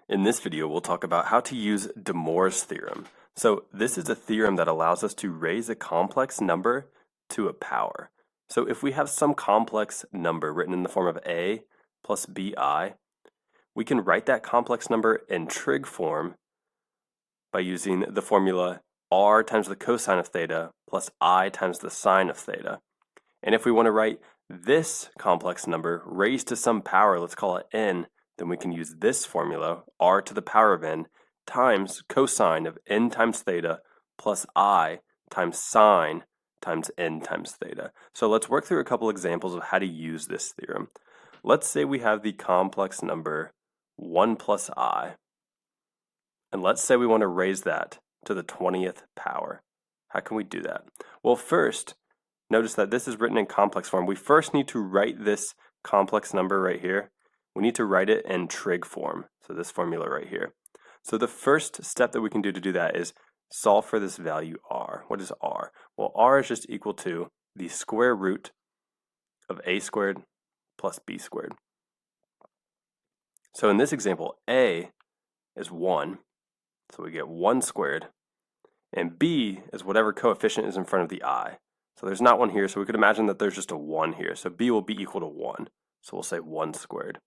In this video, we'll talk about how to use de Moivre's theorem. So this is a theorem that allows us to raise a complex number to a power. So if we have some complex number written in the form of a plus bi, we can write that complex number in trig form by using the formula r times the cosine of theta plus I times the sine of theta. And if we want to write this complex number raised to some power, let's call it n, then we can use this formula, r to the power of n, times cosine of n times theta plus I times sine times n times theta. So let's work through a couple examples of how to use this theorem. Let's say we have the complex number 1 plus I, and let's say we want to raise that to the 20th power. How can we do that? Well, first, notice that this is written in complex form. We first need to write this complex number right here. We need to write it in trig form, so this formula right here. So the first step that we can do to do that is solve for this value r. What is r? Well, r is just equal to the square root of a squared plus b squared. So in this example, a is 1, so we get 1 squared, and b is whatever coefficient is in front of the I. So there's not one here, so we could imagine that there's just a 1 here. So b will be equal to 1, so we'll say 1 squared.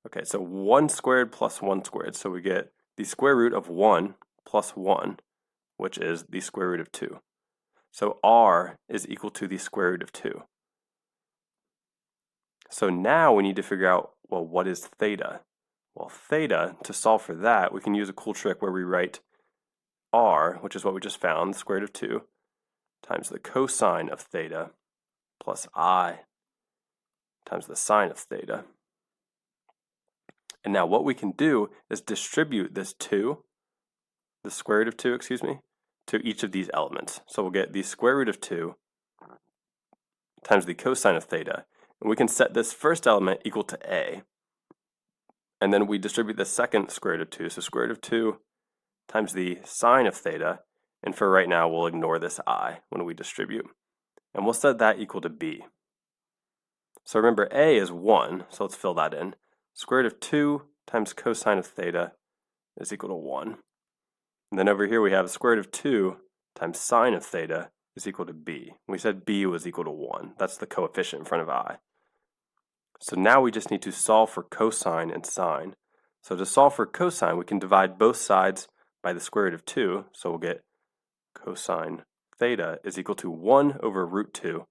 Okay, so 1 squared plus 1 squared, so we get the square root of 1 plus 1, which is the square root of 2. So r is equal to the square root of 2. So now we need to figure out, well, what is theta? Well, theta, to solve for that, we can use a cool trick where we write r, which is what we just found, the square root of 2, times the cosine of theta plus I times the sine of theta. And now what we can do is distribute this 2, the square root of 2, to each of these elements. So we'll get the square root of 2 times the cosine of theta. And we can set this first element equal to a. And then we distribute the second square root of 2. So square root of 2 times the sine of theta. And for right now, we'll ignore this I when we distribute. And we'll set that equal to b. So remember, a is 1, so let's fill that in. Square root of 2 times cosine of theta is equal to 1. And then over here we have square root of 2 times sine of theta is equal to b. We said b was equal to 1. That's the coefficient in front of I. So now we just need to solve for cosine and sine. So to solve for cosine, we can divide both sides by the square root of 2. So we'll get cosine theta is equal to 1 over root 2.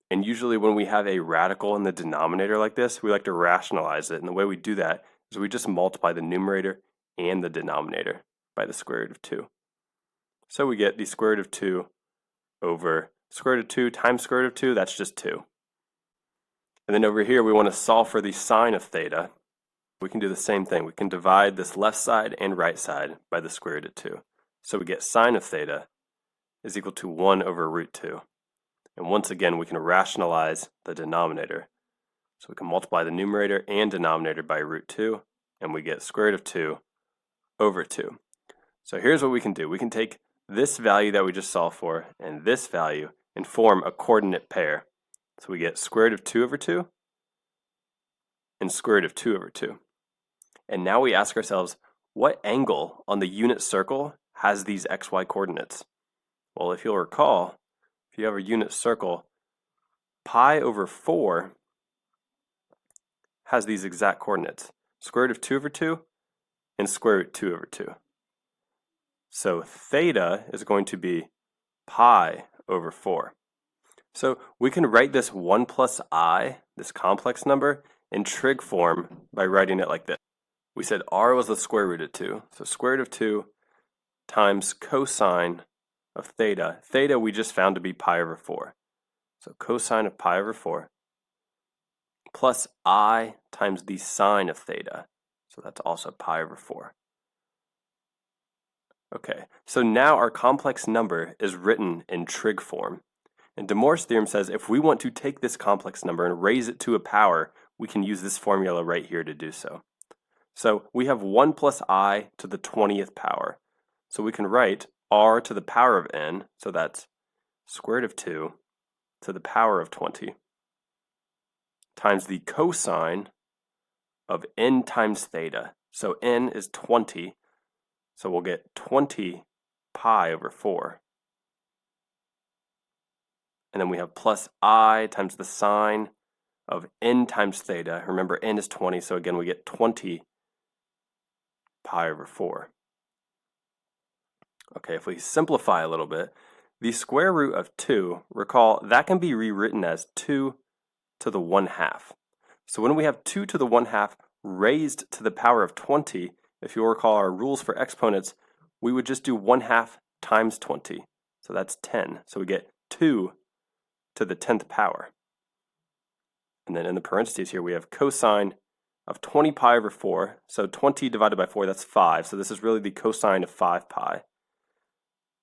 And usually when we have a radical in the denominator like this, we like to rationalize it. And the way we do that is we just multiply the numerator and the denominator by the square root of 2. So we get the square root of 2 over square root of 2 times square root of 2, that's just 2. And then over here we want to solve for the sine of theta. We can do the same thing. We can divide this left side and right side by the square root of 2. So we get sine of theta is equal to 1 over root 2. And once again, we can rationalize the denominator. So we can multiply the numerator and denominator by root 2, and we get square root of 2 over 2. So here's what we can do. We can take this value that we just solved for and this value and form a coordinate pair. So we get square root of 2 over 2 and square root of 2 over 2. And now we ask ourselves, what angle on the unit circle has these xy coordinates? Well, if you'll recall, if you have a unit circle, pi over 4 has these exact coordinates, square root of 2 over 2 and square root 2 over 2. So theta is going to be pi over 4. So we can write this 1 plus I, this complex number, in trig form by writing it like this. We said r was the square root of 2, so square root of 2 times cosine of theta. Theta we just found to be pi over 4. So cosine of pi over 4 plus I times the sine of theta. So that's also pi over 4. Okay, so now our complex number is written in trig form. And de Moivre's theorem says if we want to take this complex number and raise it to a power, we can use this formula right here to do so. So we have 1 plus I to the 20th power. So we can write r to the power of n, so that's square root of 2 to the power of 20, times the cosine of n times theta. So n is 20, so we'll get 20 pi over 4. And then we have plus I times the sine of n times theta. Remember, n is 20, so again we get 20 pi over 4. Okay, if we simplify a little bit, the square root of 2, recall, that can be rewritten as 2 to the 1/2. So when we have 2 to the 1/2 raised to the power of 20, if you'll recall our rules for exponents, we would just do 1/2 times 20. So that's 10. So we get 2 to the 10th power. And then in the parentheses here, we have cosine of 20 pi over 4. So 20 divided by 4, that's 5. So this is really the cosine of 5 pi.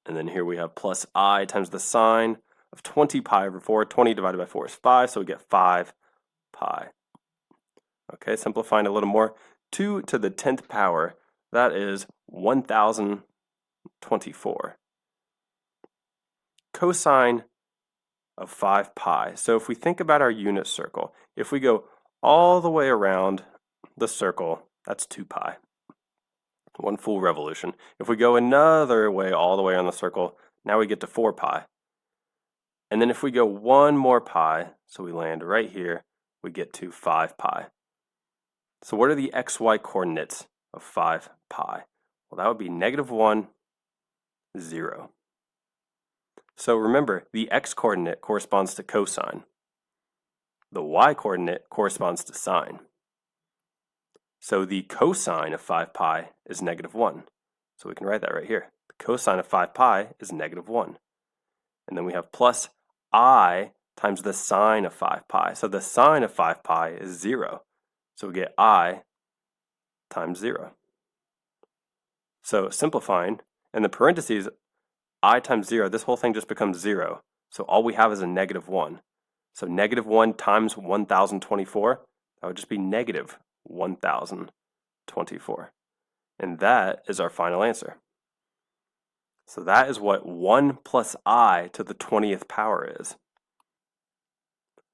And then here we have plus I times the sine of 20 pi over 4. 20 divided by 4 is 5, so we get 5 pi. Okay, simplifying a little more. 2 to the 10th power, that is 1024. Cosine of 5 pi. So if we think about our unit circle, if we go all the way around the circle, that's 2 pi. One full revolution. If we go another way all the way on the circle, now we get to 4 pi. And then if we go one more pi, so we land right here, we get to 5 pi. So what are the xy coordinates of 5 pi? Well, that would be -1, 0. So remember, the x coordinate corresponds to cosine. The y coordinate corresponds to sine. So the cosine of 5 pi is -1. So we can write that right here. The cosine of 5 pi is -1. And then we have plus I times the sine of 5 pi. So the sine of 5 pi is 0. So we get I times 0. So simplifying, in the parentheses, I times 0, this whole thing just becomes 0. So all we have is a -1. So -1 times 1024, that would just be -1024. And that is our final answer. So that is what 1 plus I to the 20th power is.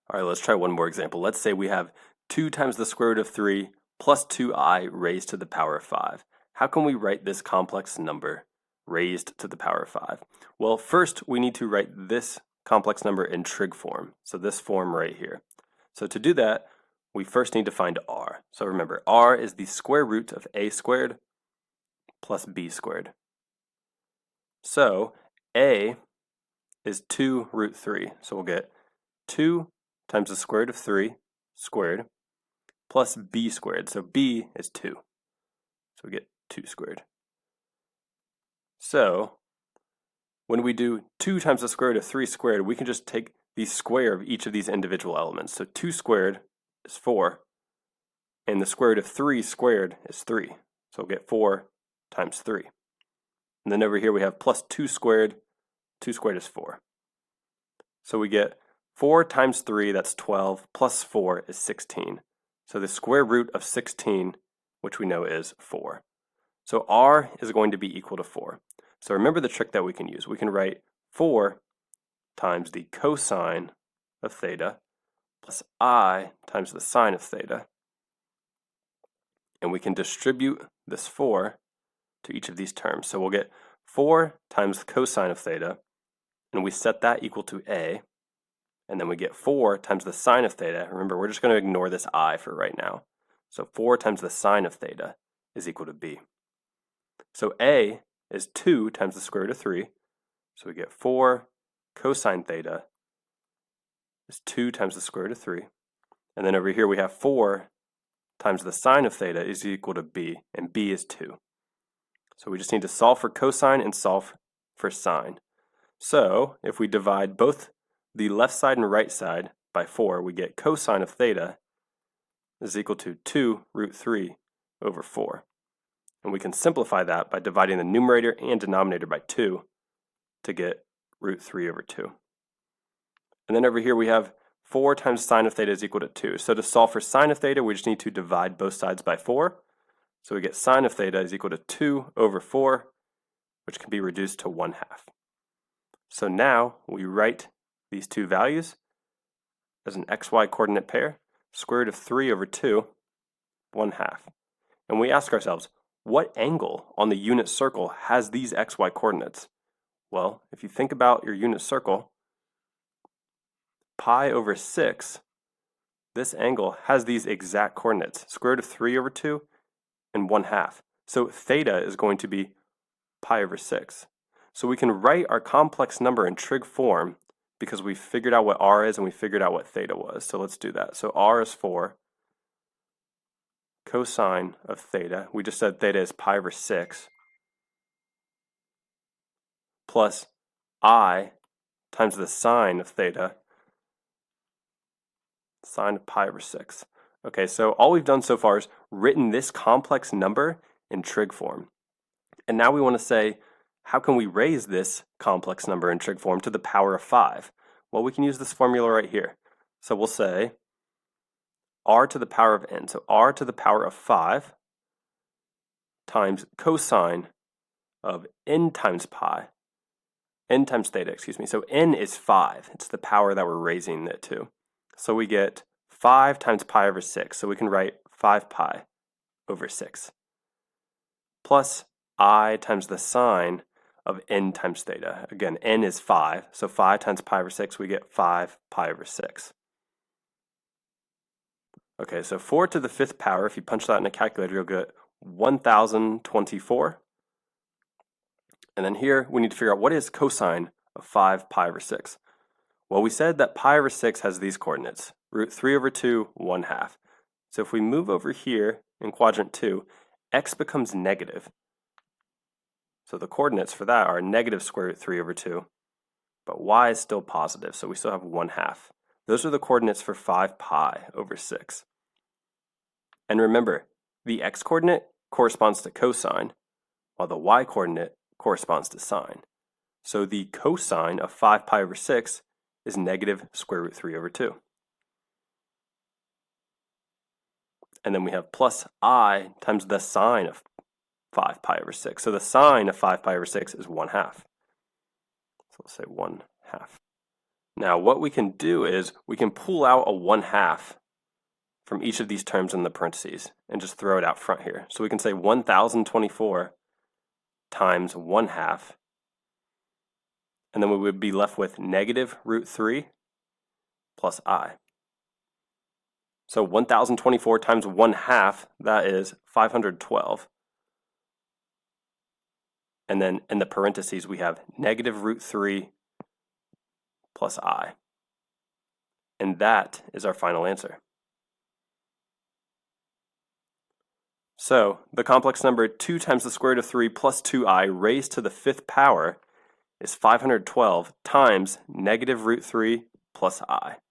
All right, let's try one more example. Let's say we have 2 times the square root of 3 plus 2I raised to the power of 5. How can we write this complex number raised to the power of 5? Well, first we need to write this complex number in trig form. So this form right here. So to do that, we first need to find r. So remember, r is the square root of a squared plus b squared. So a is 2 root 3. So we'll get 2 times the square root of 3 squared plus b squared. So b is 2. So we get 2 squared. So when we do 2 times the square root of 3 squared, we can just take the square of each of these individual elements. So 2 squared is 4, and the square root of 3 squared is 3. So we'll get 4 times 3. And then over here we have plus 2 squared. 2 squared is 4. So we get 4 times 3, that's 12, plus 4 is 16. So the square root of 16, which we know is 4. So r is going to be equal to 4. So remember the trick that we can use. We can write 4 times the cosine of theta plus I times the sine of theta. And we can distribute this 4 to each of these terms. So we'll get 4 times the cosine of theta, and we set that equal to a. And then we get 4 times the sine of theta. Remember, we're just going to ignore this I for right now. So 4 times the sine of theta is equal to b. So a is 2 times the square root of 3. So we get 4 cosine theta is 2 times the square root of 3. And then over here we have 4 times the sine of theta is equal to b, and b is 2. So we just need to solve for cosine and solve for sine. So if we divide both the left side and right side by 4, we get cosine of theta is equal to 2 root 3 over 4. And we can simplify that by dividing the numerator and denominator by 2 to get root 3 over 2. And then over here we have 4 times sine of theta is equal to 2. So to solve for sine of theta, we just need to divide both sides by 4. So we get sine of theta is equal to 2 over 4, which can be reduced to 1/2. So now we write these two values as an xy coordinate pair. Square root of 3 over 2 1/2. And we ask ourselves, what angle on the unit circle has these xy coordinates? Well, if you think about your unit circle, pi over 6, this angle has these exact coordinates, square root of 3 over 2 and 1/2. So theta is going to be pi over 6. So we can write our complex number in trig form because we figured out what r is and we figured out what theta was. So let's do that. So r is 4. Cosine of theta, we just said theta is pi over 6, plus I times the sine of theta, sine of pi over 6. Okay, so all we've done so far is written this complex number in trig form. And now we want to say, how can we raise this complex number in trig form to the power of 5? Well, we can use this formula right here. So we'll say r to the power of n. So r to the power of 5 times cosine of n times pi, n times theta, excuse me. So n is 5. It's the power that we're raising it to. So we get 5 times pi over 6. So we can write 5 pi over 6 plus I times the sine of n times theta. Again, n is 5. So 5 times pi over 6, we get 5 pi over 6. Okay, so 4 to the 5th power, if you punch that in a calculator, you'll get 1024. And then here, we need to figure out what is cosine of 5 pi over 6. Well, we said that pi over 6 has these coordinates, root 3 over 2, 1/2. So if we move over here in quadrant 2, x becomes negative. So the coordinates for that are negative square root 3 over 2. But y is still positive, so we still have 1/2. Those are the coordinates for 5 pi over 6. And remember, the x-coordinate corresponds to cosine, while the y-coordinate corresponds to sine. So the cosine of 5 pi over 6 is negative square root 3 over 2. And then we have plus I times the sine of 5 pi over 6. So the sine of 5 pi over 6 is 1/2. So let's say 1/2. Now what we can do is we can pull out a 1/2 from each of these terms in the parentheses and just throw it out front here. So we can say 1024 times 1/2, and then we would be left with negative root 3 plus I. So 1024 times 1/2, that is 512. And then in the parentheses we have negative root 3 plus I. And that is our final answer. So the complex number 2 times the square root of 3 plus 2i raised to the 5th power is 512 times negative root 3 plus I.